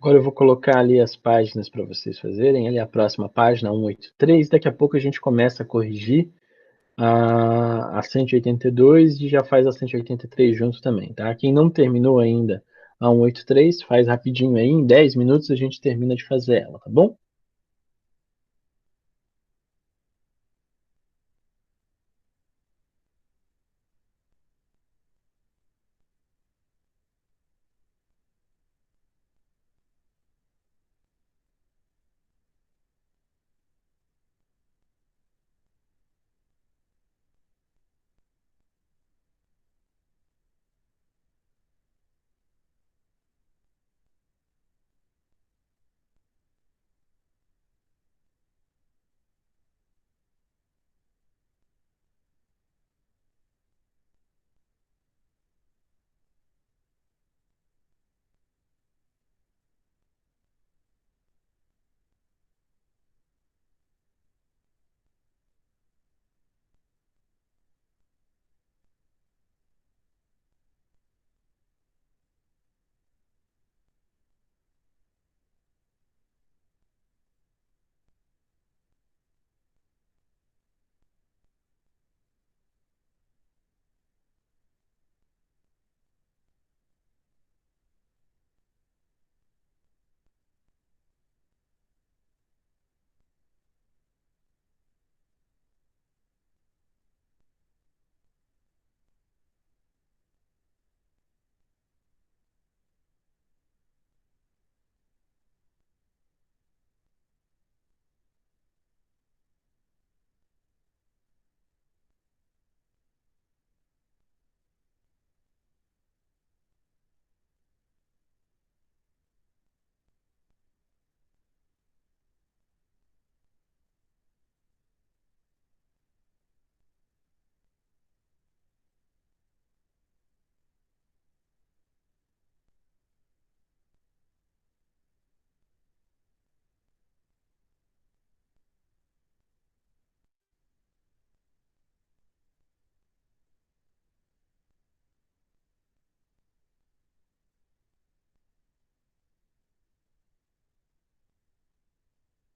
Agora eu vou colocar ali as páginas para vocês fazerem, ali a próxima página 183, daqui a pouco a gente começa a corrigir a 182 e já faz a 183 junto também, tá? Quem não terminou ainda a 183, faz rapidinho aí, em 10 minutos a gente termina de fazer ela, tá bom?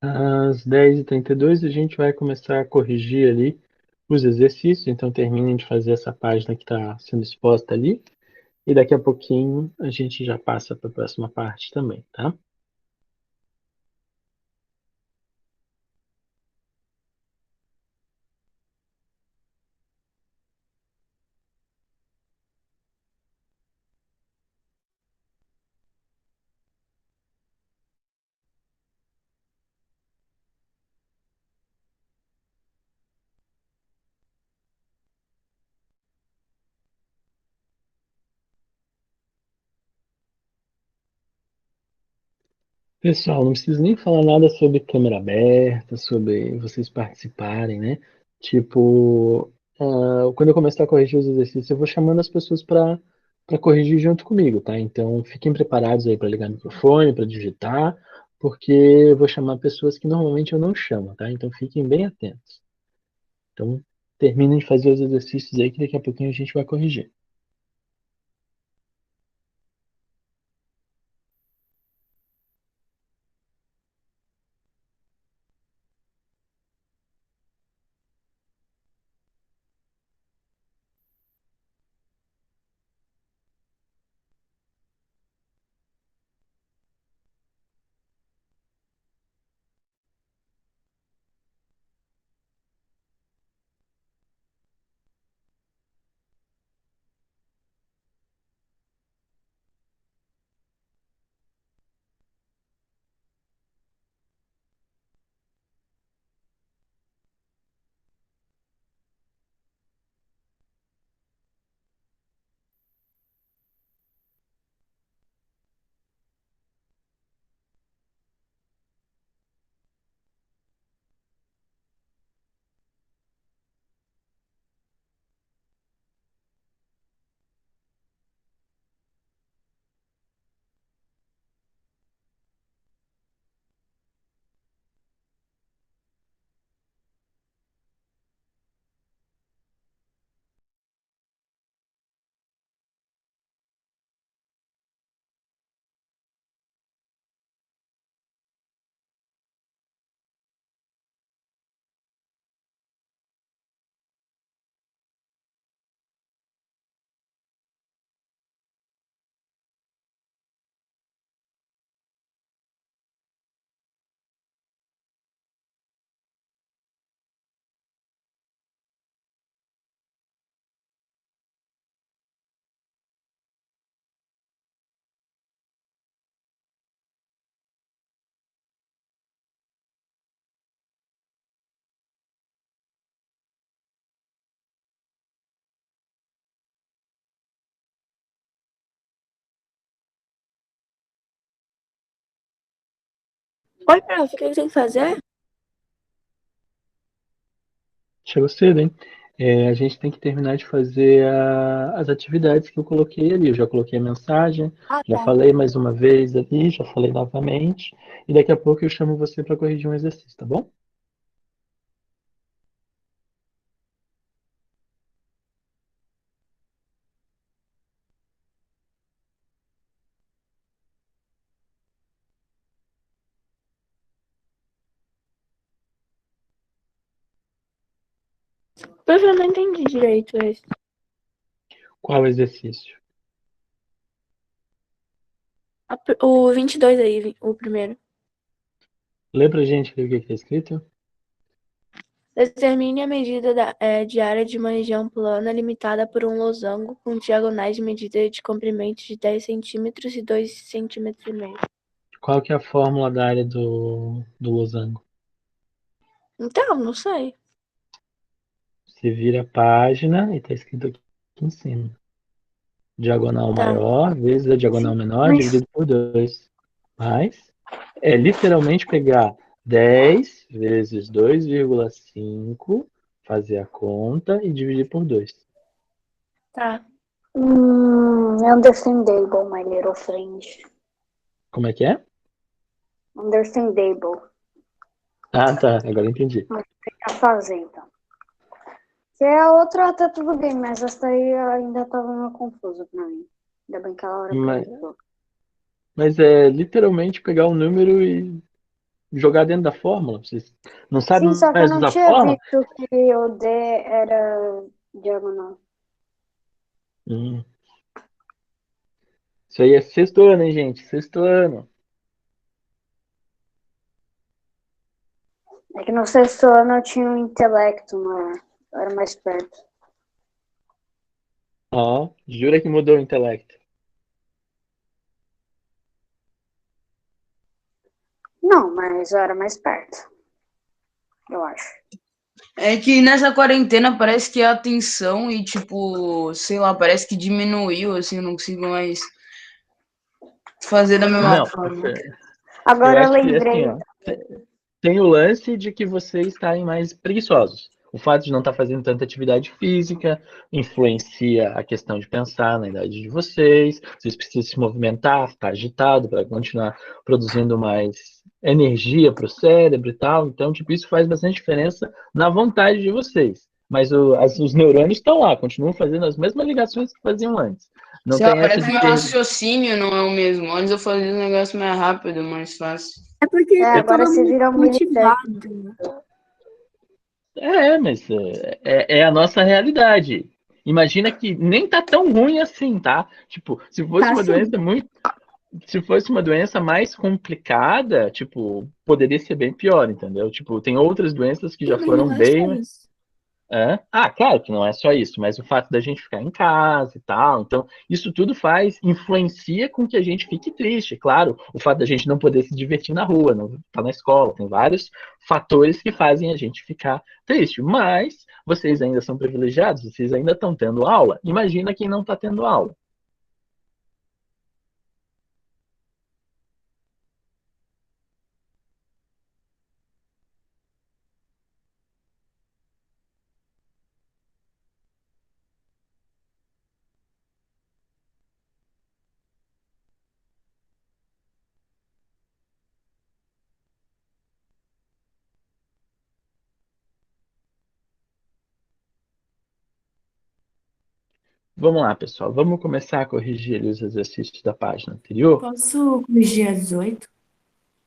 Às 10h32 a gente vai começar a corrigir ali os exercícios, então terminem de fazer essa página que está sendo exposta ali, e daqui a pouquinho a gente já passa para a próxima parte também, tá? Pessoal, não preciso nem falar nada sobre câmera aberta, sobre vocês participarem, né? Tipo, quando eu começar a corrigir os exercícios, eu vou chamando as pessoas para corrigir junto comigo, tá? Então, fiquem preparados aí para ligar o microfone, para digitar, porque eu vou chamar pessoas que normalmente eu não chamo, tá? Então, fiquem bem atentos. Então, terminem de fazer os exercícios aí que daqui a pouquinho a gente vai corrigir. Oi, prof, o que tem que fazer? Chegou cedo, hein? A gente tem que terminar de fazer as atividades que eu coloquei ali. Eu já coloquei a mensagem, Ah, já tá. falei mais uma vez ali, já falei novamente. E daqui a pouco eu chamo você para corrigir um exercício, tá bom? Prof, eu não entendi direito esse. Qual exercício? O 22 aí, o primeiro. Lê pra gente o que está escrito. Determine a medida de área de uma região plana limitada por um losango com diagonais de medida de comprimento de 10 centímetros e 2,5 cm. Qual que é a fórmula da área do losango? Então, não sei. Você vira a página e está escrito aqui em cima. Diagonal Tá. maior vezes a diagonal menor Mas, dividido por 2. Mais é literalmente pegar 10 vezes 2,5, fazer a conta e dividir por 2. tá. Understandable, my little friend. Como é que é? Understandable. Ah, tá. Agora entendi. Vou tentar fazer, então. Se é a outra, tá tudo bem, mas essa aí ainda tava meio confusa pra mim. Ainda bem que a Laura Mas, perguntou. mas é literalmente pegar o número e jogar dentro da fórmula. Vocês não Sim, sabem só que eu mais não usar tinha fórmula? visto que o D era diagonal. Hum. Isso aí é sexto ano, hein, gente? Sexto ano. É que no sexto ano eu tinha um intelecto, mas eu era mais perto. Ó, jura que mudou o intelecto. Não, mas eu era mais perto. Eu acho. É que nessa quarentena parece que a atenção e, tipo, sei lá, parece que diminuiu, assim, eu não consigo mais fazer da mesma Não, forma. eu Agora eu acho que lembrei. assim, ó, tem o lance de que vocês estarem mais preguiçosos. O fato de não estar fazendo tanta atividade física influencia a questão de pensar na idade de vocês. Vocês precisam se movimentar, ficar agitado para continuar produzindo mais energia para o cérebro e tal. Então, tipo, isso faz bastante diferença na vontade de vocês. Mas os neurônios estão lá, continuam fazendo as mesmas ligações que faziam antes. Não Sei lá, tem essa parece de que meu perder. raciocínio não é o mesmo. Antes eu fazia um negócio mais rápido, mais fácil. É porque É, eu agora tava você muito vira um militante. motivado. Mas é a nossa realidade. Imagina que nem tá tão ruim assim, tá? Tipo, Tá assim. se fosse uma doença mais complicada, tipo, poderia ser bem pior, entendeu? Tipo, tem outras doenças que já Mas foram não é só bem. isso. Claro que não é só isso, mas o fato da gente ficar em casa e tal, então isso tudo influencia com que a gente fique triste. Claro, o fato da gente não poder se divertir na rua, não estar tá na escola, tem vários fatores que fazem a gente ficar triste. Mas vocês ainda são privilegiados, vocês ainda estão tendo aula. Imagina quem não está tendo aula. Vamos lá, pessoal, vamos começar a corrigir ali os exercícios da página anterior. Posso corrigir às 18?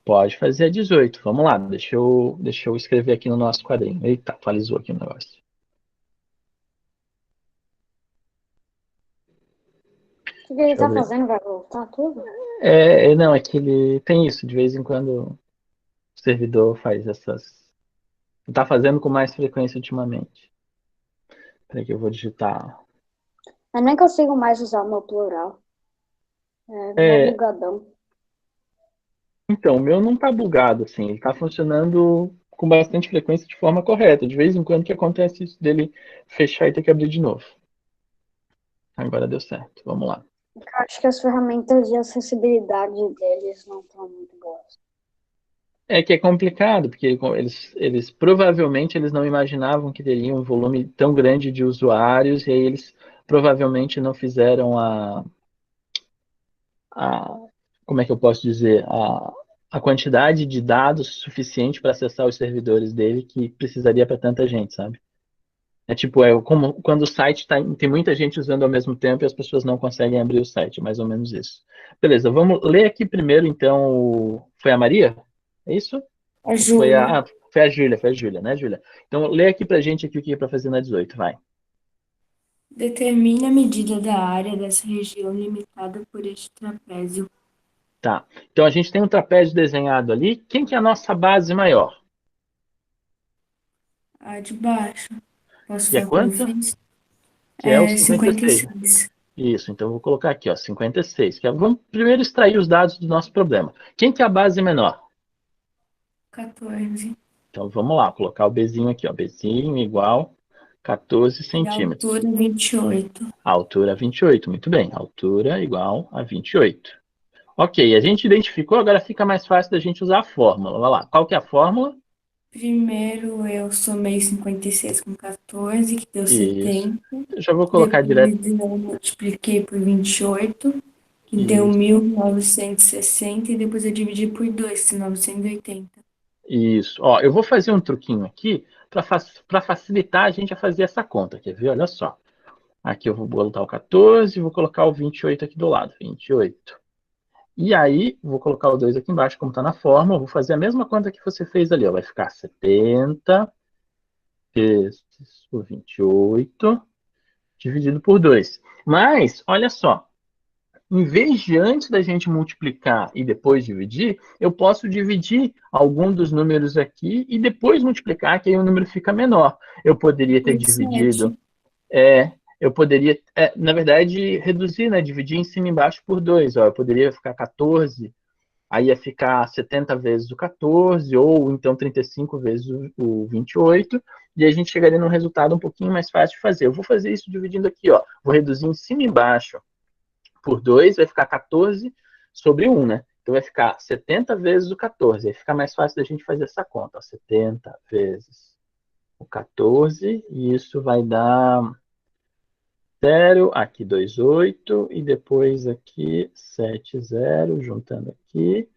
Pode fazer a 18. Vamos lá, deixa eu escrever aqui no nosso quadrinho. Eita, atualizou aqui o negócio. O que ele Deixa eu tá ver. fazendo? Vai voltar tudo? Não, é que ele tem isso, de vez em quando o servidor faz essas. Tá fazendo com mais frequência ultimamente. Peraí que eu vou digitar. Eu nem consigo mais usar o meu plural. É mó É, bugadão. então, o meu não tá bugado, assim, ele tá funcionando com bastante frequência de forma correta. De vez em quando que acontece isso dele fechar e ter que abrir de novo. Agora deu certo, vamos lá. Eu acho que as ferramentas de acessibilidade deles não estão muito boas. É que é complicado, porque eles provavelmente eles não imaginavam que teriam um volume tão grande de usuários, e aí eles provavelmente não fizeram a como é que eu posso dizer, a quantidade de dados suficiente para acessar os servidores dele que precisaria para tanta gente, sabe? É tipo, é como quando o site tem muita gente usando ao mesmo tempo e as pessoas não conseguem abrir o site, mais ou menos isso. Beleza, vamos ler aqui primeiro, então, foi a Maria? É isso? A Ou foi Júlia. Foi a Júlia, né, Júlia? Então, lê aqui pra gente aqui o que é para fazer na 18, vai. Determine a medida da área dessa região limitada por este trapézio. Tá. Então, a gente tem um trapézio desenhado ali. Quem que é a nossa base maior? A de baixo. Posso Que é ver como quanto? fiz? Que é o É 56. 56. Isso, então eu vou colocar aqui, ó, 56. Vamos primeiro extrair os dados do nosso problema. Quem que é a base menor? 14. Então vamos lá, colocar o Bzinho aqui, ó. Bzinho igual 14 E a centímetros. altura 28. A altura 28, muito bem. Altura igual a 28. Ok, a gente identificou, agora fica mais fácil da gente usar a fórmula. Vai lá, qual que é a fórmula? Primeiro eu somei 56 com 14, que deu Isso. 70. Eu já vou colocar direto. Depois eu multipliquei por 28, que deu Isso. 1960. E depois eu dividi por 2, que é 980. Isso. Ó, eu vou fazer um truquinho aqui para facilitar a gente a fazer essa conta. Quer ver? Olha só. Aqui eu vou botar o 14 e vou colocar o 28 aqui do lado. 28. E aí, vou colocar o 2 aqui embaixo, como está na fórmula. Vou fazer a mesma conta que você fez ali. Ó. Vai ficar 70 vezes o 28 dividido por 2. Mas, olha só. Em vez de antes da gente multiplicar e depois dividir, eu posso dividir algum dos números aqui e depois multiplicar, que aí o número fica menor. Eu poderia ter Por dividido 7. eu poderia, na verdade, reduzir, né? Dividir em cima e embaixo por 2. Ó. Eu poderia ficar 14, aí ia ficar 70 vezes o 14, ou então 35 vezes o 28, e a gente chegaria num resultado um pouquinho mais fácil de fazer. Eu vou fazer isso dividindo aqui, ó. Vou reduzir em cima e embaixo por 2, vai ficar 14 sobre 1, né? Então vai ficar 70 vezes o 14. Aí fica mais fácil da gente fazer essa conta. Ó. 70 vezes o 14, e isso vai dar 0, aqui 28, e depois aqui 7, 0, juntando aqui,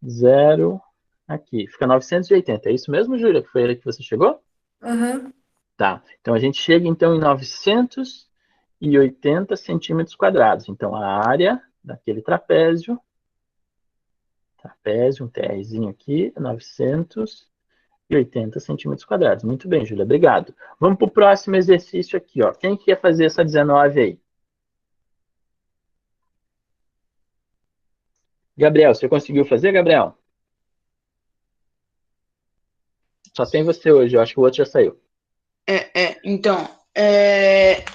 0, aqui. Fica 980. É isso mesmo, Júlia, que foi ele que você chegou? Aham. Tá. Então a gente chega então em 980 centímetros quadrados. Então a área daquele trapézio, um TRzinho aqui, 980 centímetros quadrados. Muito bem, Júlia, obrigado. Vamos para o próximo exercício aqui, ó. Quem que quer fazer essa 19 aí? Gabriel, você conseguiu fazer, Gabriel? Só tem você hoje, eu acho que o outro já saiu. Então,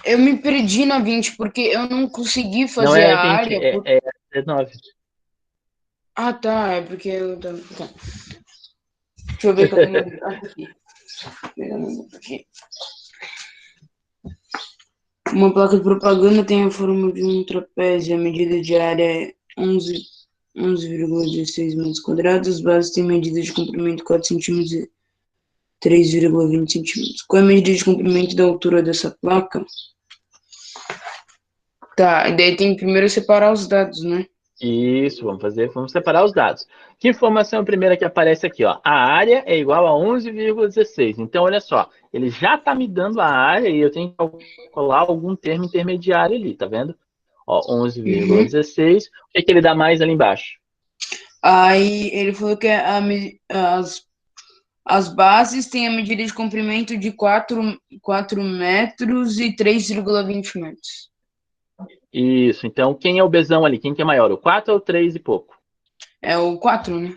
eu me perdi na 20 porque eu não consegui Não fazer é a 20, área. é 19. Ah, tá, é porque eu. Tá. Deixa eu ver cadê meu. Aqui. Uma placa de propaganda tem a forma de um trapézio, a medida de área é 11,16 metros quadrados, as bases têm medida de comprimento 4 centímetros e 3,20 centímetros. Qual é a medida de comprimento da altura dessa placa? Tá, e daí tem que primeiro separar os dados, né? Isso, vamos separar os dados. Que informação é a primeira que aparece aqui, ó? A área é igual a 11,16. Então, olha só, ele já está me dando a área e eu tenho que calcular algum termo intermediário ali, tá vendo? Ó, 11,16. O que ele dá mais ali embaixo? Aí ele falou que as bases têm a medida de comprimento de 4 metros e 3,20 metros. Isso, então quem é o Bzão ali? Quem que é maior, o 4 ou o 3 e pouco? É o 4, né?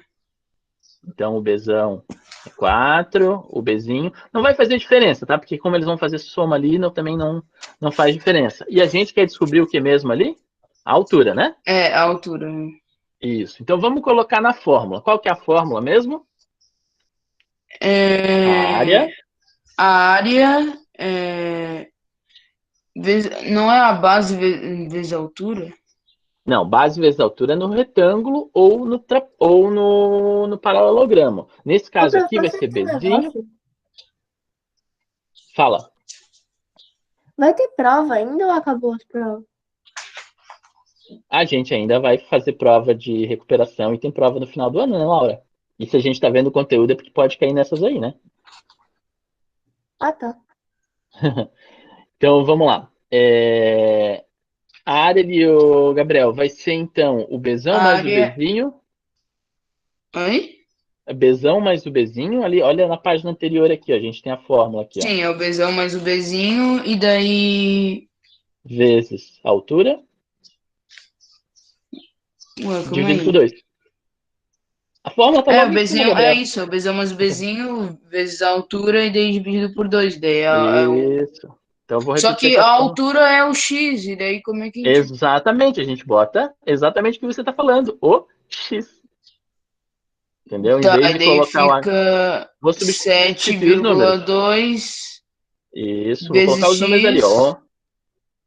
Então o Bzão é 4, o Bzinho. Não vai fazer diferença, tá? Porque como eles vão fazer soma ali, também não faz diferença. E a gente quer descobrir o que mesmo ali? A altura, né? É, a altura. Isso. Então vamos colocar na fórmula. Qual que é a fórmula mesmo? A área. A área não é a base vezes a altura? Não, base vezes altura é no retângulo ou no paralelogramo. Nesse Ô, caso prof, aqui vai posso ser fazer um bezinho. negócio? Fala. Vai ter prova ainda ou acabou as provas? A gente ainda vai fazer prova de recuperação e tem prova no final do ano, né, Laura? E se a gente tá vendo o conteúdo é porque pode cair nessas aí, né? Ah, tá. Então, vamos lá. A área ali, o Gabriel, vai ser então o A Bzão mais o área. Bzinho. Oi? Bzão mais o Bzinho. Ali, olha na página anterior aqui, ó. A gente tem a fórmula aqui, ó. Sim, é o Bzão mais o Bzinho, e daí. Vezes a altura, Ué, calma dividido por aí. 2. A fórmula tá É, o logo em cima, Bzinho, é Gabriel. isso, é o Bzão mais o Bzinho vezes a altura e daí dividido por 2. Daí Isso. Então eu vou Só repetir que aqui a a fórmula. altura é o X, e daí como é que a gente. Exatamente, a gente bota exatamente o que você está falando, o X. Entendeu? Em Tá, vez e de daí colocar lá. fica Vou substituir os números. 7,2 Isso, vou vezes colocar os números ali, X. ó.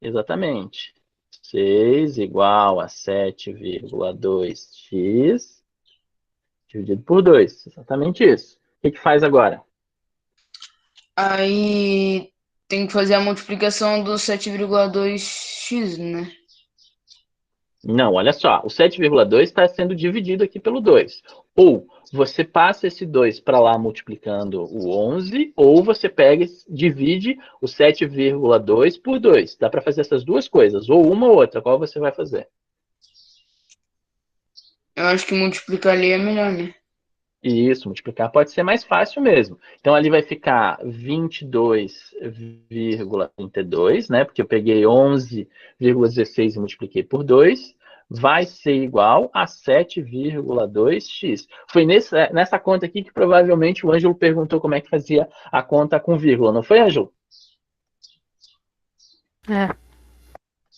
Exatamente. 6 igual a 7,2x dividido por 2. Exatamente isso. O que faz agora? Aí tem que fazer a multiplicação do 7,2x, né? Não, olha só. O 7,2 está sendo dividido aqui pelo 2. Ou você passa esse 2 para lá multiplicando o 11, ou você pega e divide o 7,2 por 2. Dá para fazer essas duas coisas, ou uma ou outra. Qual você vai fazer? Eu acho que multiplicar ali é melhor, né? Isso, multiplicar pode ser mais fácil mesmo. Então ali vai ficar 22,32, né? Porque eu peguei 11,16 e multipliquei por 2. Vai ser igual a 7,2x. Foi nessa conta aqui que provavelmente o Ângelo perguntou como é que fazia a conta com vírgula, não foi, Ângelo? É.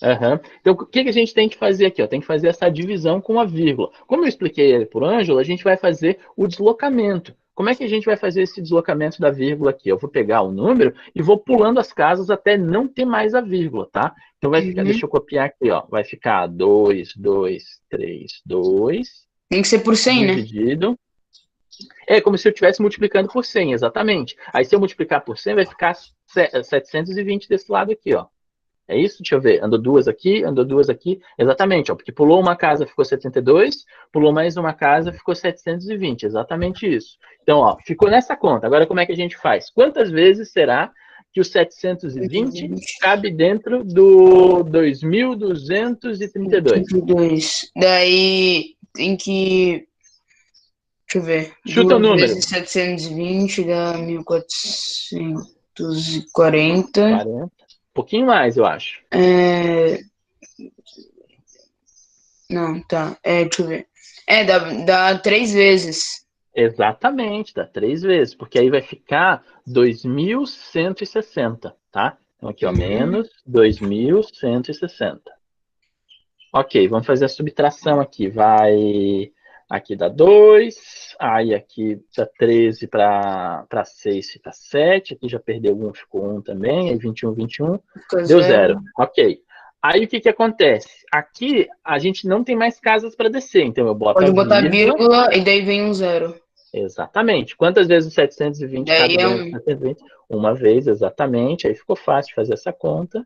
Uhum. Então, o que a gente tem que fazer aqui? Ó? Tem que fazer essa divisão com a vírgula. Como eu expliquei ele para o Ângelo, a gente vai fazer o deslocamento. Como é que a gente vai fazer esse deslocamento da vírgula aqui? Eu vou pegar o número e vou pulando as casas até não ter mais a vírgula, tá? Então vai ficar, deixa eu copiar aqui, ó. Vai ficar 2, 2, 3, 2, Tem que ser por 100, né? dividido. É como se eu estivesse multiplicando por 100, exatamente. Aí se eu multiplicar por 100, vai ficar 720 desse lado aqui, ó. É isso? Deixa eu ver. Andou duas aqui. Exatamente, ó, porque pulou uma casa, ficou 72, pulou mais uma casa, ficou 720. Exatamente isso. Então, ó, ficou nessa conta. Agora, como é que a gente faz? Quantas vezes será que o 720 cabe dentro do 2.232? 2. Daí tem que. Deixa eu ver. Chuta o 2 número. vezes 720 dá 1.440. 40. Um pouquinho mais, eu acho. Não, tá. Deixa eu ver. Dá 3 vezes. Exatamente, dá 3 vezes, porque aí vai ficar 2.160, tá? Então aqui, ó, menos 2.160. Ok, vamos fazer a subtração aqui. Aqui dá 2, aí aqui dá 13 para 6 fica 7, aqui já perdeu 1, ficou 1 também, aí 21, 21, Fica deu 0. 0. Ok. Aí o que acontece? Aqui a gente não tem mais casas para descer, então eu boto a Pode botar vírgula. vírgula e daí vem um 0. Exatamente. Quantas vezes o 720 Daí cabe é dentro do 1. 720? Uma vez, exatamente. Aí ficou fácil de fazer essa conta.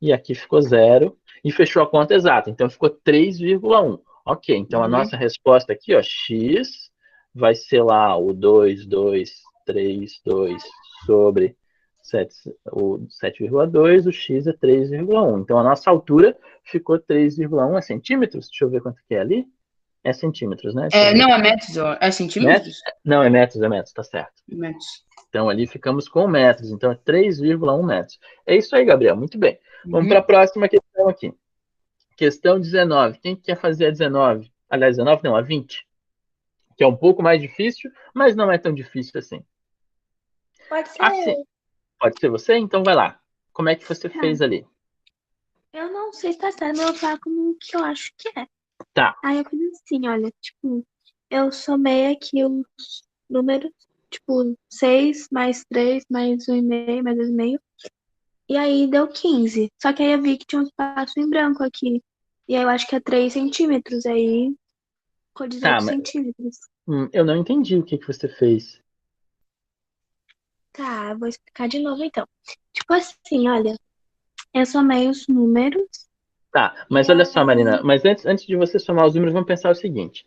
E aqui ficou 0. E fechou a conta exata. Então ficou 3,1. Ok, então a nossa resposta aqui, ó, x vai ser lá o 2,232 sobre o 7,2, o x é 3,1. Então a nossa altura ficou 3,1 centímetros. Deixa eu ver quanto que é ali. É centímetros, né? Deixa eu ver Não, é aqui. metros, ó. É Metros? centímetros? Não, é metros, tá certo. Metros. Então ali ficamos com metros, então é 3,1 metros. É isso aí, Gabriel, muito bem. Vamos para a próxima questão aqui. Questão 19. Quem quer fazer a 19? Aliás, 19 não, a 20. Que é um pouco mais difícil, mas não é tão difícil assim. Pode ser Assim, pode ser você? Então vai lá. Como é que você fez ali? eu não sei se tá certo, mas eu vou falar como que eu acho que é. Tá. Aí eu fiz assim, olha, tipo, eu somei aqui os números, tipo, 6 mais 3 mais 1,5 mais 2,5. E aí deu 15. Só que aí eu vi que tinha um espaço em branco aqui. E aí eu acho que é 3 centímetros, aí ficou Tá, 18 mas centímetros. eu não entendi o que que você fez. Tá, eu vou explicar de novo então. Tipo assim, olha, eu somei os números Tá, e mas olha só, aí Marina, mas antes de você somar os números, vamos pensar o seguinte.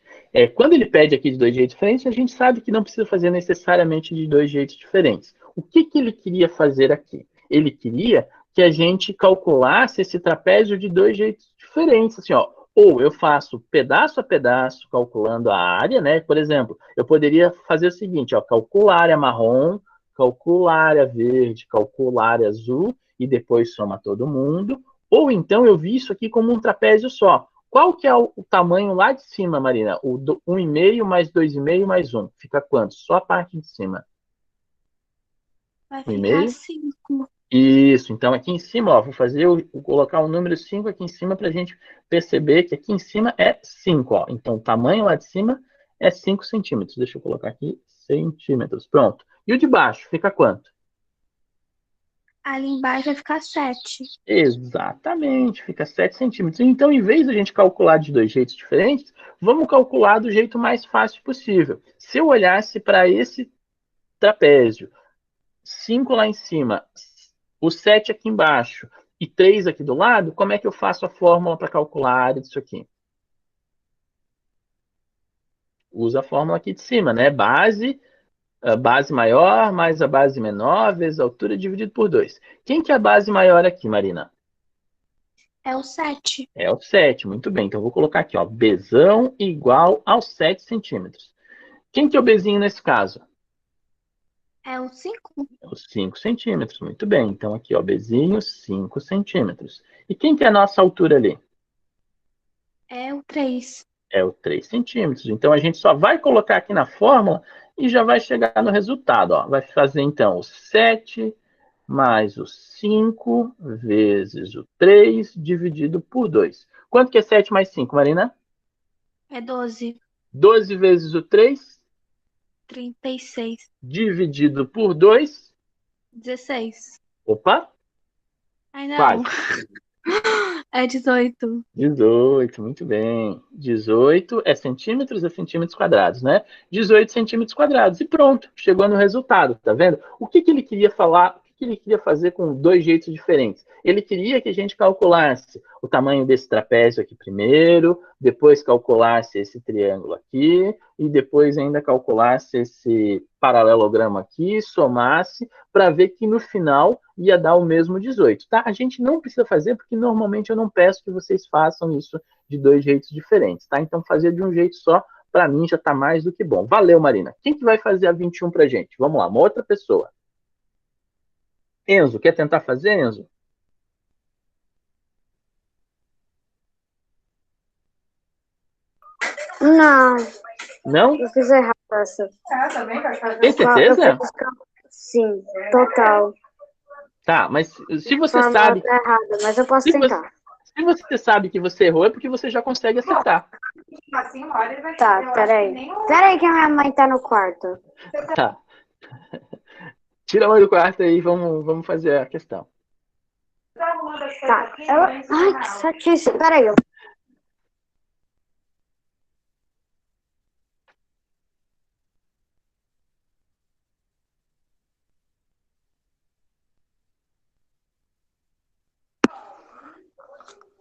Quando ele pede aqui de dois jeitos diferentes, a gente sabe que não precisa fazer necessariamente de dois jeitos diferentes. O que que ele queria fazer aqui? Ele queria que a gente calculasse esse trapézio de dois jeitos diferentes, assim, ó. Ou eu faço pedaço a pedaço, calculando a área, né? Por exemplo, eu poderia fazer o seguinte, ó, calcula a área marrom, calcula a área verde, calcula a área azul, e depois soma todo mundo. Ou então eu vi isso aqui como um trapézio só. Qual que é o tamanho lá de cima, Marina? O 1,5 mais 2,5 mais 1. Fica quanto? Só a parte de cima. vai ficar 1,5? 5. Isso. Então aqui em cima, ó, vou colocar o número 5 aqui em cima para a gente perceber que aqui em cima é 5. Ó. Então o tamanho lá de cima é 5 centímetros. Deixa eu colocar aqui centímetros. Pronto. E o de baixo fica quanto? Ali embaixo vai ficar 7. Exatamente, fica 7 centímetros. Então, em vez de a gente calcular de dois jeitos diferentes, vamos calcular do jeito mais fácil possível. Se eu olhasse para esse trapézio, 5 lá em cima, o 7 aqui embaixo e 3 aqui do lado, como é que eu faço a fórmula para calcular a área disso aqui? Usa a fórmula aqui de cima, né? A base maior mais a base menor vezes a altura dividido por 2. Quem que é a base maior aqui, Marina? É o 7. É o 7, muito bem. Então, eu vou colocar aqui, ó, Bzão igual aos 7 centímetros. Quem que é o Bzinho nesse caso? É o 5. É os 5 centímetros, muito bem. Então, aqui, ó, Bzinho, 5 centímetros. E quem que é a nossa altura ali? É o 3. É o 3 centímetros. Então, a gente só vai colocar aqui na fórmula e já vai chegar no resultado, ó. Vai fazer, então, o 7 mais o 5 vezes o 3 dividido por 2. Quanto que é 7 mais 5, Marina? É 12. 12 vezes o 3 36. dividido por 2. 16. Opa, Ai, não. quase. É 18. 18, muito bem. 18 é centímetros quadrados, né? 18 centímetros quadrados. E pronto, chegou no resultado, tá vendo? O que que ele queria falar? O que que ele queria fazer com dois jeitos diferentes? Ele queria que a gente calculasse o tamanho desse trapézio aqui primeiro, depois calculasse esse triângulo aqui, e depois ainda calculasse esse paralelogramo aqui, somasse, para ver que no final ia dar o mesmo 18, tá? A gente não precisa fazer, porque normalmente eu não peço que vocês façam isso de dois jeitos diferentes, tá? Então, fazer de um jeito só, para mim, já tá mais do que bom. Valeu, Marina. Quem que vai fazer a 21 pra gente? Vamos lá, uma outra pessoa. Enzo, quer tentar fazer, Enzo? Não, Não? eu fiz errado essa. Tem Eu certeza? fiz, sim, total. Tá, mas se você Formato sabe, errado, mas eu posso se você, tentar. se você sabe que você errou, é porque você já consegue acertar. Tá, peraí. Peraí que a minha mãe tá no quarto. Tá. Tira a mãe do quarto aí, vamos fazer a questão. Tá, ela... Ai, que chatice. Peraí,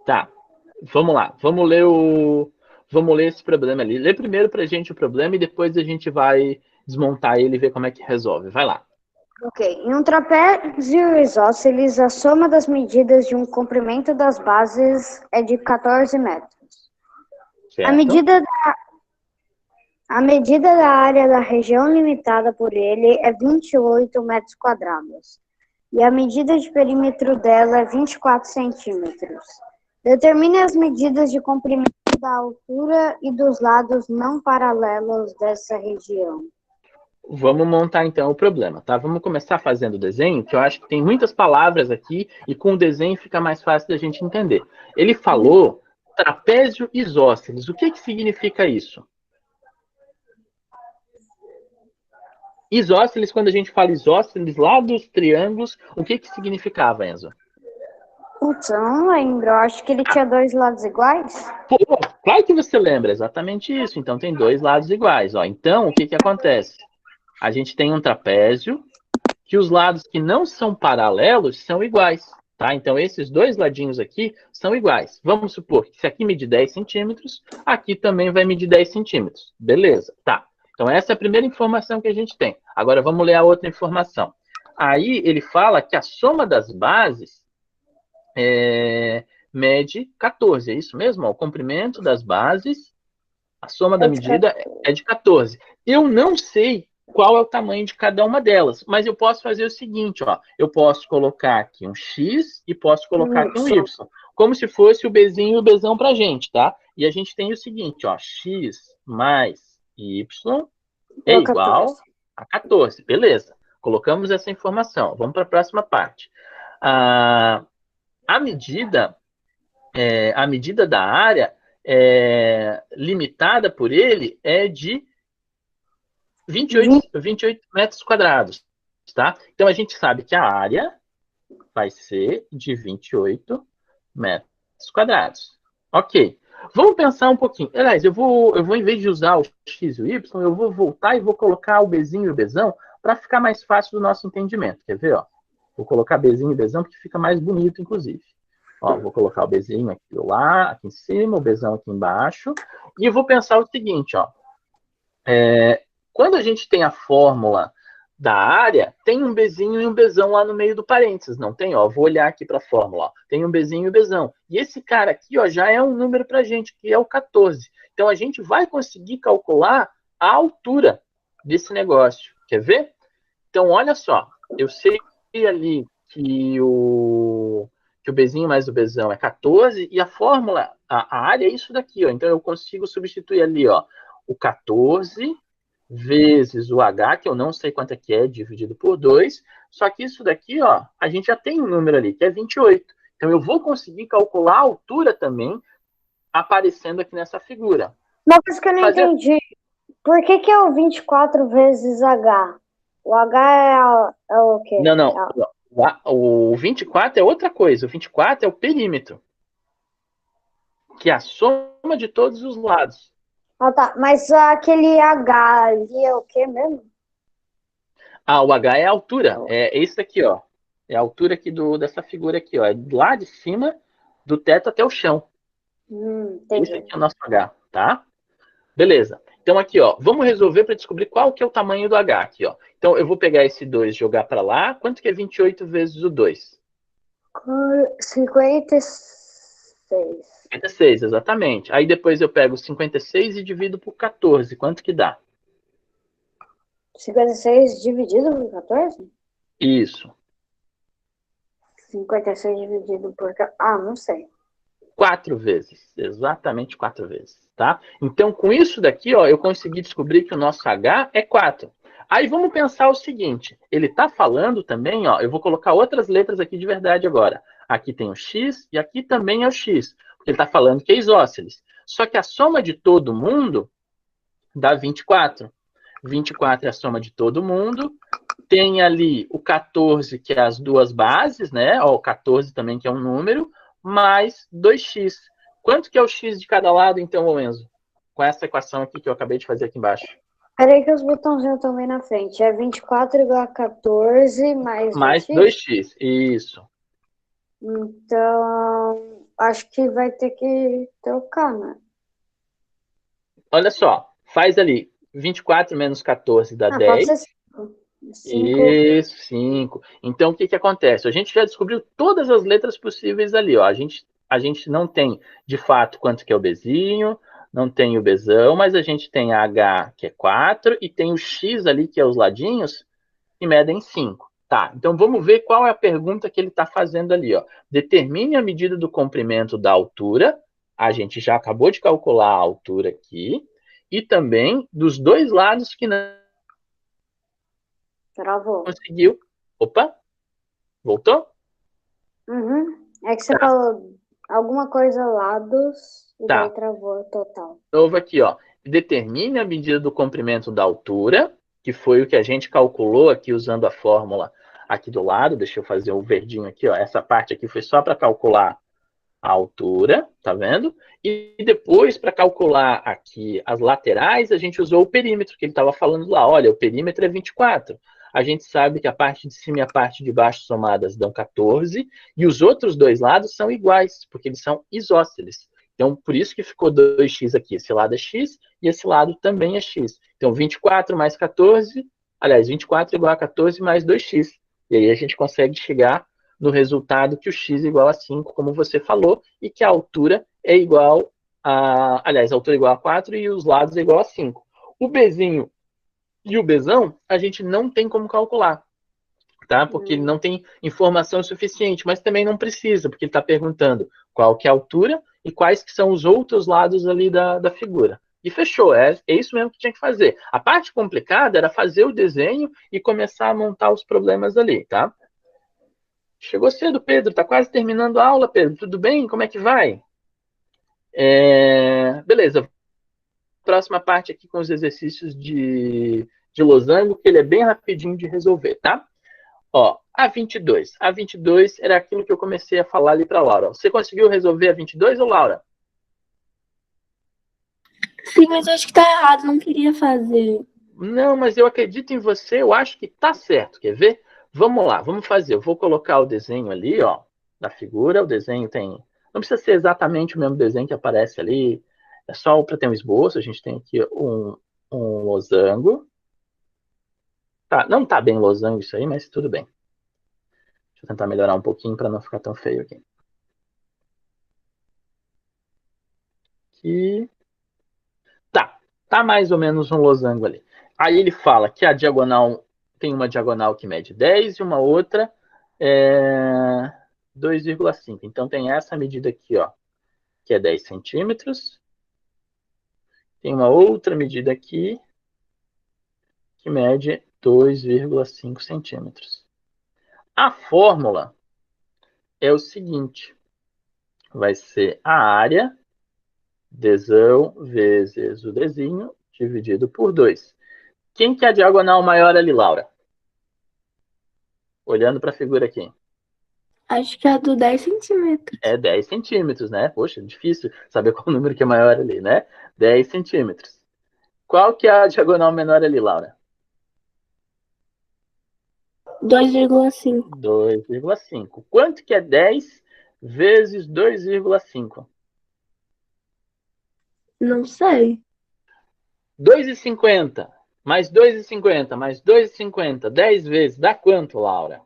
Tá, vamos lá. Vamos ler esse problema ali. Lê primeiro pra gente o problema e depois a gente vai desmontar ele e ver como é que resolve. Vai lá. Ok. Em um trapézio isósceles, a soma das medidas de um comprimento das bases é de 14 metros. A Certo? medida, a medida da área da região limitada por ele é 28 metros quadrados. E a medida de perímetro dela é 24 centímetros. Determine as medidas de comprimento da altura e dos lados não paralelos dessa região. Vamos montar então o problema, tá? Vamos começar fazendo o desenho, que eu acho que tem muitas palavras aqui e com o desenho fica mais fácil da gente entender. Ele falou trapézio isósceles. O que que significa isso? Isósceles, quando a gente fala isósceles lá dos triângulos, o que que significava, Enzo? Putz, eu não lembro. Eu acho que ele tinha dois lados iguais. Pô, claro que você lembra, exatamente isso. Então tem dois lados iguais. Ó. Então, o que acontece? A gente tem um trapézio que os lados que não são paralelos são iguais. Tá? Então, esses dois ladinhos aqui são iguais. Vamos supor que se aqui medir 10 centímetros, aqui também vai medir 10 centímetros. Beleza, tá. Então, essa é a primeira informação que a gente tem. Agora, vamos ler a outra informação. Aí, ele fala que a soma das bases mede 14. É isso mesmo? Ó, o comprimento das bases, a soma da medida é de 14. Eu não sei qual é o tamanho de cada uma delas, mas eu posso fazer o seguinte, ó, eu posso colocar aqui um X e posso colocar aqui um Y, como se fosse o Bzinho e o Bzão pra gente, tá? E a gente tem o seguinte, ó, X mais Y é igual a 14, beleza. Colocamos essa informação, vamos para a próxima parte. A medida da área limitada por ele é de 28 metros quadrados, tá? Então, a gente sabe que a área vai ser de 28 metros quadrados. Ok. Vamos pensar um pouquinho. Aliás, eu vou, em vez de usar o X e o Y, eu vou voltar e vou colocar o Bzinho e o Bzão para ficar mais fácil do nosso entendimento. Quer ver? Ó? Vou colocar Bzinho e Bzão, porque fica mais bonito, inclusive. Ó, vou colocar o Bzinho aqui lá, aqui em cima, o Bzão aqui embaixo. E eu vou pensar o seguinte, ó. Quando a gente tem a fórmula da área, tem um Bzinho e um Bzão lá no meio do parênteses, não tem? Ó, vou olhar aqui para a fórmula. Ó. Tem um Bzinho e um Bzão. E esse cara aqui ó, já é um número para a gente, que é o 14. Então, a gente vai conseguir calcular a altura desse negócio. Quer ver? Então, olha só. Eu sei ali que o Bzinho mais o Bzão é 14, e a fórmula, a área é isso daqui. Ó. Então, eu consigo substituir ali ó, o 14 vezes o H, que eu não sei quanto é que é, dividido por 2, só que isso daqui, ó, a gente já tem um número ali, que é 28. Então, eu vou conseguir calcular a altura também, aparecendo aqui nessa figura. Uma coisa que eu não entendi, por que é o 24 vezes H? O H é o quê? Não. O 24 é outra coisa, o 24 é o perímetro, que é a soma de todos os lados. Ah, tá. Mas aquele H ali é o quê mesmo? O H é a altura. É esse aqui, ó. É a altura aqui dessa figura aqui, ó. É lá de cima do teto até o chão. Entendi. Esse aqui é o nosso H, tá? Beleza. Então aqui, ó. Vamos resolver para descobrir qual que é o tamanho do H aqui, ó. Então eu vou pegar esse 2 e jogar para lá. Quanto que é 28 vezes o 2? 56. 56, exatamente. Aí depois eu pego 56 e divido por 14. Quanto que dá? 56 dividido por 14? Isso. 56 dividido por... não sei. 4 vezes. Exatamente 4 vezes, tá? Então, com isso daqui, ó, eu consegui descobrir que o nosso H é 4. Aí vamos pensar o seguinte. Ele está falando também, ó, eu vou colocar outras letras aqui de verdade agora. Aqui tem o X e aqui também é o X. Ele está falando que é isósceles. Só que a soma de todo mundo dá 24. 24 é a soma de todo mundo. Tem ali o 14, que é as duas bases, né? Ó, o 14 também, que é um número, mais 2x. Quanto que é o x de cada lado, então, Enzo? Com essa equação aqui que eu acabei de fazer aqui embaixo. Peraí que os botãozinhos estão bem na frente. É 24 igual a 14 mais 2x. Isso. Então, acho que vai ter que trocar, né? Olha só, faz ali 24 menos 14 dá 10. Pode ser 5. Isso, 5. Então, o que acontece? A gente já descobriu todas as letras possíveis ali. Ó. A gente não tem, de fato, quanto que é o Bzinho, não tem o Bzão, mas a gente tem a H, que é 4, e tem o X ali, que é os ladinhos, que medem 5. Tá, então vamos ver qual é a pergunta que ele está fazendo ali. Ó. Determine a medida do comprimento da altura. A gente já acabou de calcular a altura aqui. E também dos dois lados que não Travou. conseguiu. Opa, voltou? É que você falou alguma coisa lados e Tá. daí travou total. Novo aqui, ó. Determine a medida do comprimento da altura, que foi o que a gente calculou aqui usando a fórmula aqui do lado, deixa eu fazer o verdinho aqui, ó, essa parte aqui foi só para calcular a altura, tá vendo? E depois, para calcular aqui as laterais, a gente usou o perímetro, que ele estava falando lá. Olha, o perímetro é 24. A gente sabe que a parte de cima e a parte de baixo somadas dão 14, e os outros dois lados são iguais, porque eles são isósceles. Então, por isso que ficou 2x aqui. Esse lado é x e esse lado também é x. Então, 24 mais 14, aliás, 24 igual a 14 mais 2x. E aí a gente consegue chegar no resultado que o x é igual a 5, como você falou, e que a altura é igual a... Aliás, a altura é igual a 4 e os lados é igual a 5. O Bzinho e o Bzão, a gente não tem como calcular, tá? Porque ele não tem informação suficiente, mas também não precisa, porque ele está perguntando qual que é a altura e quais que são os outros lados ali da figura. E fechou, é isso mesmo que tinha que fazer. A parte complicada era fazer o desenho e começar a montar os problemas ali, tá? Chegou cedo, Pedro. Tá quase terminando a aula, Pedro. Tudo bem? Como é que vai? Beleza. Próxima parte aqui com os exercícios de losango, que ele é bem rapidinho de resolver, tá? Ó, a 22. A 22 era aquilo que eu comecei a falar ali para Laura. Você conseguiu resolver a 22, ou Laura? Sim, mas eu acho que tá errado, não queria fazer. Não, mas eu acredito em você, eu acho que tá certo. Quer ver? Vamos lá, vamos fazer. Eu vou colocar o desenho ali, ó, da figura. O desenho tem... Não precisa ser exatamente o mesmo desenho que aparece ali. É só para ter um esboço. A gente tem aqui um losango. Tá, não tá bem losango isso aí, mas tudo bem. Deixa eu tentar melhorar um pouquinho para não ficar tão feio aqui. Aqui. Tá mais ou menos um losango ali. Aí ele fala que a diagonal tem uma diagonal que mede 10 e uma outra 2,5. Então tem essa medida aqui, ó, que é 10 centímetros. Tem uma outra medida aqui que mede 2,5 centímetros. A fórmula é o seguinte: vai ser a área Dzão vezes o Dzinho dividido por 2. Quem que é a diagonal maior ali, Laura? Olhando para a figura aqui. Acho que é a do 10 centímetros. É 10 centímetros, né? Poxa, difícil saber qual número que é maior ali, né? 10 centímetros. Qual que é a diagonal menor ali, Laura? 2,5. 2,5. Quanto que é 10 vezes 2,5? Não sei. 2,50 mais 2,50 mais 2,50, 10 vezes, dá quanto, Laura?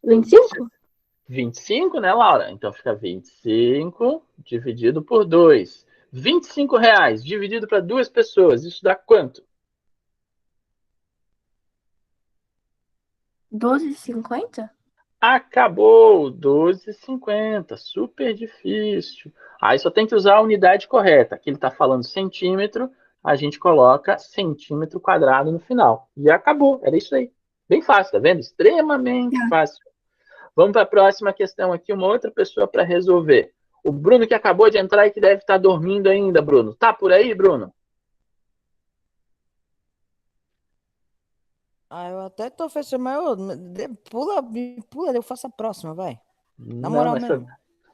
25? 25, né, Laura? Então fica 25 dividido por 2. R$ 25 dividido para duas pessoas, isso dá quanto? 12,50? Acabou, 12,50, super difícil. Aí só tem que usar a unidade correta. Aqui ele está falando centímetro, a gente coloca centímetro quadrado no final. E acabou, era isso aí. Bem fácil, tá vendo? Extremamente fácil. Vamos para a próxima questão aqui, uma outra pessoa para resolver. O Bruno que acabou de entrar e que deve estar dormindo ainda, Bruno. Tá por aí, Bruno? Eu até tô fechando, mas pula, eu faço a próxima, vai. Na Não, moral essa... mesmo.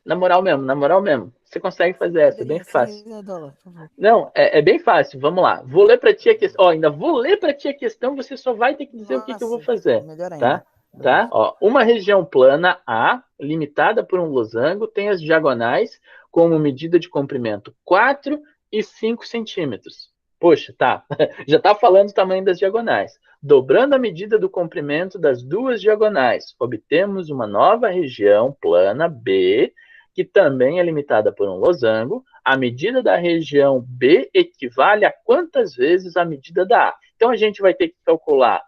Na moral mesmo, na moral mesmo. Você consegue fazer essa, é bem fácil. $100, por favor. Não, é bem fácil. Vamos lá. Vou ler para ti a questão. Ó, ainda vou ler para ti a questão, você só vai ter que dizer o que eu vou fazer. Melhor ainda. Tá? Tá? Ó, uma região plana A, limitada por um losango, tem as diagonais como medida de comprimento 4 e 5 centímetros. Poxa, tá. Já está falando o tamanho das diagonais. Dobrando a medida do comprimento das duas diagonais, obtemos uma nova região plana B, que também é limitada por um losango. A medida da região B equivale a quantas vezes a medida da A? Então, a gente vai ter que calcular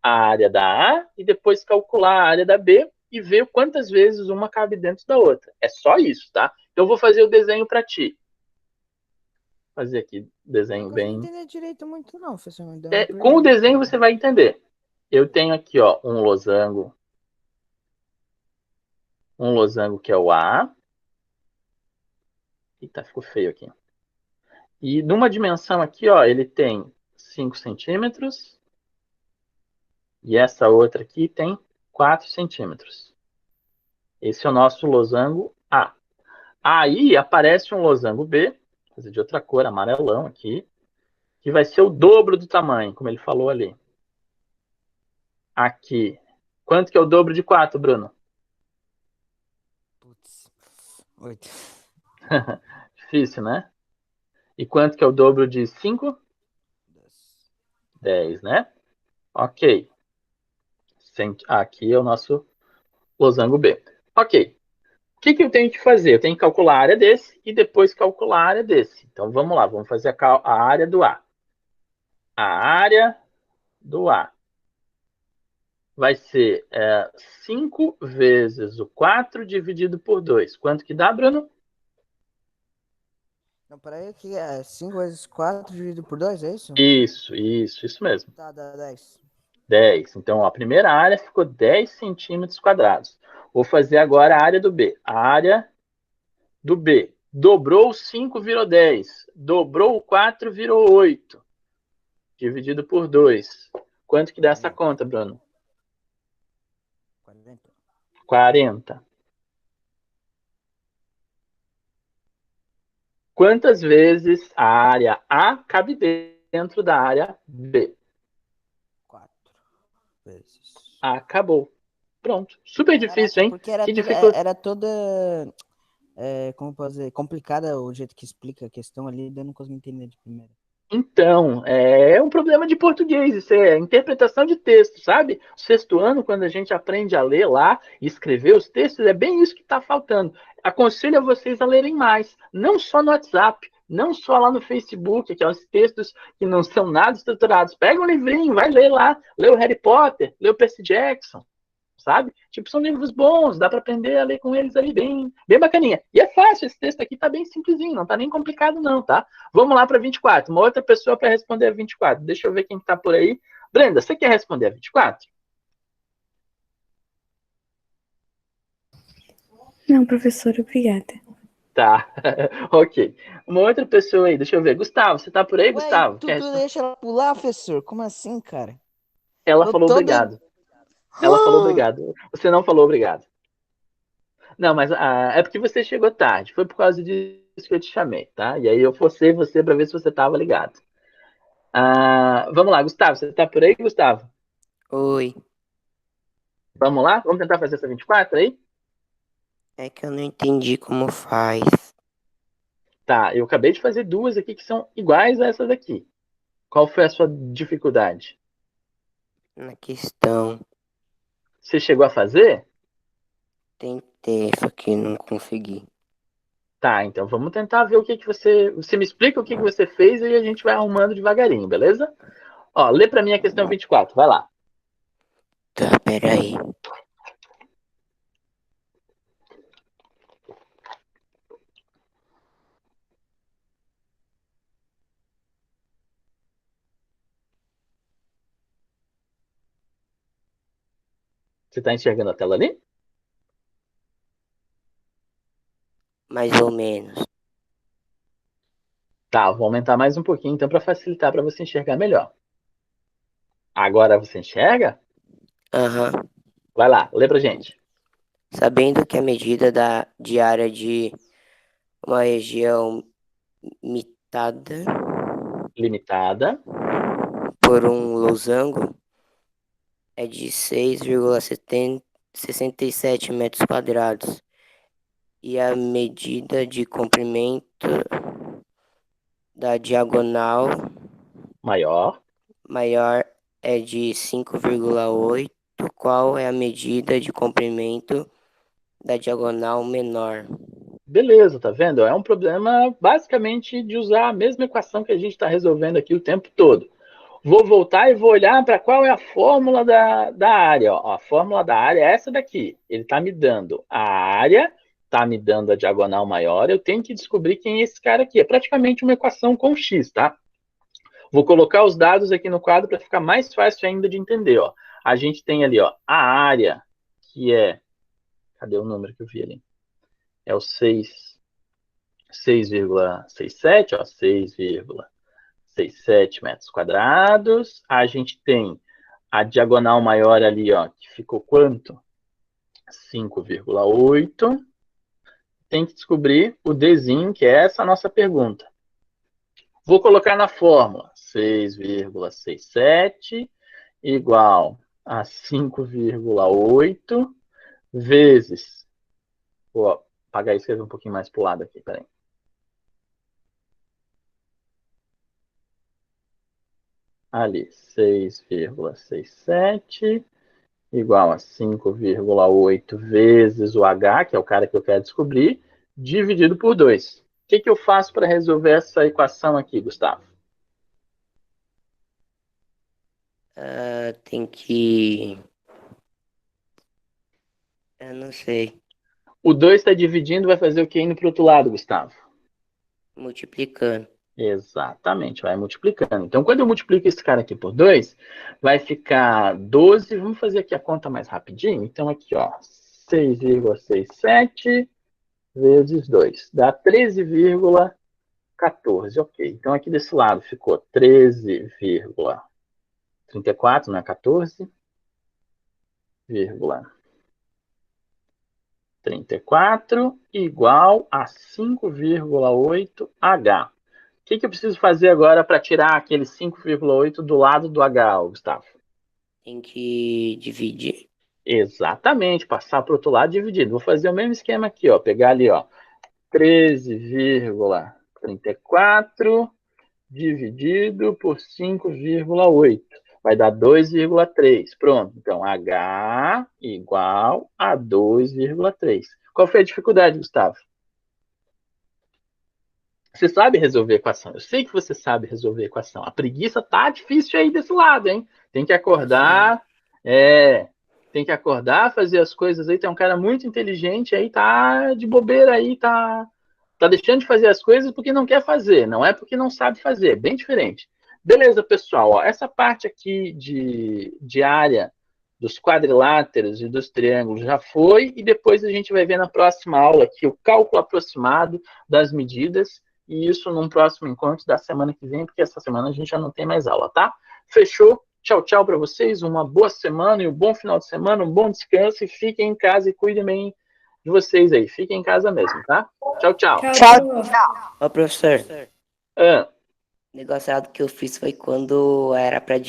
a área da A e depois calcular a área da B e ver quantas vezes uma cabe dentro da outra. É só isso, tá? Então, eu vou fazer o desenho para ti. Vou fazer aqui desenho bem... Não entender direito muito não, professor. Com o desenho você vai entender. Eu tenho aqui, ó, um losango que é o A. Eita, ficou feio aqui. E numa dimensão aqui, ó, ele tem 5 centímetros. E essa outra aqui tem 4 centímetros. Esse é o nosso losango A. Aí aparece um losango B, vou fazer de outra cor, amarelão aqui, que vai ser o dobro do tamanho, como ele falou ali. Aqui. Quanto que é o dobro de 4, Bruno? Putz. 8. Difícil, né? E quanto que é o dobro de 5? 10, né? Ok. Aqui é o nosso losango B. Ok. O que eu tenho que fazer? Eu tenho que calcular a área desse e depois calcular a área desse. Então vamos lá, vamos fazer a área do A. A área do A vai ser 5 vezes o 4 dividido por 2. Quanto que dá, Bruno? Não, peraí, que é 5 vezes 4 dividido por 2, é isso? Isso mesmo. Tá, dá 10. 10. Então, ó, a primeira área ficou 10 centímetros quadrados. Vou fazer agora a área do B. A área do B. Dobrou o 5, virou 10. Dobrou o 4, virou 8. Dividido por 2. Quanto que dá essa conta, Bruno? 40. 40. Quantas vezes a área A cabe dentro da área B? 4 vezes. Acabou. Pronto. Super difícil, Caraca, hein? porque era Que toda, dificuldade. era toda, como posso dizer, complicada o jeito que explica a questão ali, eu não consegui entender de primeira. Então, é um problema de português, isso é interpretação de texto, sabe? O sexto ano, quando a gente aprende a ler lá e escrever os textos, é bem isso que está faltando. Aconselho a vocês a lerem mais, não só no WhatsApp, não só lá no Facebook, aqueles textos que não são nada estruturados. Pega um livrinho, vai ler lá, lê o Harry Potter, lê o Percy Jackson, sabe? Tipo, são livros bons, dá para aprender a ler com eles ali bem bacaninha. E é fácil, esse texto aqui tá bem simplesinho, não tá nem complicado não, tá? Vamos lá para 24, uma outra pessoa para responder a 24. Deixa eu ver quem tá por aí. Brenda, você quer responder a 24? Não, professor, obrigada. Tá, ok. Uma outra pessoa aí, deixa eu ver. Gustavo, você tá por aí, Ué, Gustavo? tu deixa ela pular, professor? Como assim, cara? Ela Eu falou tô de... obrigado. Ela falou obrigado. Você não falou obrigado. Não, mas é porque você chegou tarde. Foi por causa disso que eu te chamei, tá? E aí eu forcei você para ver se você tava ligado. Vamos lá, Gustavo. Você tá por aí, Gustavo? Oi, Vamos lá? Vamos tentar fazer essa 24 aí? é que eu não entendi como faz Tá, eu acabei de fazer duas aqui que são iguais a essa daqui. Qual foi a sua dificuldade? na questão. Você chegou a fazer? Tentei, só que não consegui. Tá, então vamos tentar ver o que você. Você me explica o que você fez e a gente vai arrumando devagarinho, beleza? Ó, lê pra mim a questão 24, vai lá. Tá, peraí. Você tá enxergando a tela ali? Mais ou menos. Tá, vou aumentar mais um pouquinho então para facilitar para você enxergar melhor. Agora você enxerga? Aham. Vai lá, lê pra gente. Sabendo que a medida de área de uma região mitada Limitada, por um losango é de 6,67 metros quadrados e a medida de comprimento da diagonal maior. maior é de 5,8, qual é a medida de comprimento da diagonal menor? Beleza, tá vendo? É um problema basicamente de usar a mesma equação que a gente está resolvendo aqui o tempo todo. Vou voltar e vou olhar para qual é a fórmula da área. Ó. A fórmula da área é essa daqui. Ele está me dando a área, está me dando a diagonal maior. Eu tenho que descobrir quem é esse cara aqui. É praticamente uma equação com x, tá? Vou colocar os dados aqui no quadro para ficar mais fácil ainda de entender. Ó. A gente tem ali ó, a área, que é... Cadê o número que eu vi ali? É o 6,67, ó, 6,67 metros quadrados. A gente tem a diagonal maior ali, ó, que ficou quanto? 5,8. Tem que descobrir o Dzinho, que é essa a nossa pergunta. Vou colocar na fórmula 6,67 igual a 5,8 vezes... Vou apagar e escrever um pouquinho mais para o lado aqui, peraí. Ali, 6,67 igual a 5,8 vezes o H, que é o cara que eu quero descobrir, dividido por 2. O que eu faço para resolver essa equação aqui, Gustavo? Tem que... Eu não sei. O 2 está dividindo, vai fazer o que indo para o outro lado, Gustavo? Multiplicando. Exatamente, vai multiplicando. Então, quando eu multiplico esse cara aqui por 2, vai ficar 12. Vamos fazer aqui a conta mais rapidinho. Então, aqui, ó, 6,67 vezes 2. Dá 13,14. Ok. Então, aqui desse lado ficou 13,34, não é 14? 34 igual a 5,8H. O que eu preciso fazer agora para tirar aquele 5,8 do lado do H, Gustavo? Tem que dividir. Exatamente, passar para o outro lado dividido. Vou fazer o mesmo esquema aqui, ó. Pegar ali, ó, 13,34 dividido por 5,8. Vai dar 2,3. Pronto. Então, H igual a 2,3. Qual foi a dificuldade, Gustavo? Você sabe resolver equação. Eu sei que você sabe resolver equação. A preguiça tá difícil aí desse lado, hein? Tem que acordar. Tem que acordar, fazer as coisas aí. Tem um cara muito inteligente aí, tá de bobeira aí, tá deixando de fazer as coisas porque não quer fazer. Não é porque não sabe fazer. É bem diferente. Beleza, pessoal. Ó, essa parte aqui de área dos quadriláteros e dos triângulos já foi. E depois a gente vai ver na próxima aula aqui o cálculo aproximado das medidas. E isso num próximo encontro da semana que vem, porque essa semana a gente já não tem mais aula, tá? Fechou? Tchau, tchau para vocês. Uma boa semana e um bom final de semana, um bom descanso. E fiquem em casa e cuidem bem de vocês aí. Fiquem em casa mesmo, tá? Tchau, tchau. Ô, professor, Ah. o negócio errado que eu fiz foi quando era pra